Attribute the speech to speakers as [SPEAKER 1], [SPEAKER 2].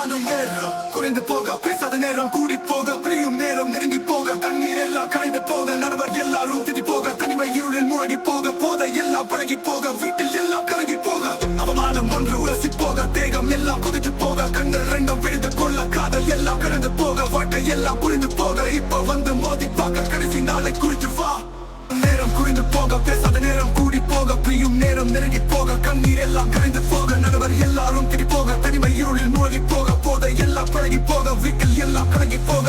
[SPEAKER 1] காணும் நேரம் குறைந்து போக, பேசாத நேரம் கூடி போக, பிரியும் நேரம் நெருங்கி போக, தண்ணீர் எல்லாம் கரைந்து போக, நடுவர் எல்லாரும் திட்டி போக, தனிமை இருளில் மூழ்கி போக, போதை எல்லாம் பழகி போக, வீட்டில் எல்லாம் கலங்கி போக, அவமானம் ஒன்று உரசி போக, தேகம் எல்லாம் குதிச்சு போக, கண்கள் ரெண்டும் விழுந்து கொள்ள, காதல் எல்லாம் கடந்து போக, வாழ்க்கை எல்லாம் புரிந்து போக, இப்ப வந்து மோதி பார்க்க கடைசி நாளை குறித்து வா. நேரம் குறைந்து போக, பேசாத நேரம் கூடி போக, பிரியும் நேரம் நெருங்கி போக, கண்ணீர் எல்லாம் கரைந்து போக, நடுவர் எல்லாரும் திட்டி போக, தனிமை இருளில் மூழ்கி போக, போதை எல்லாம் பழகி போக, வீட்டில் எல்லாம் கலங்கி போக,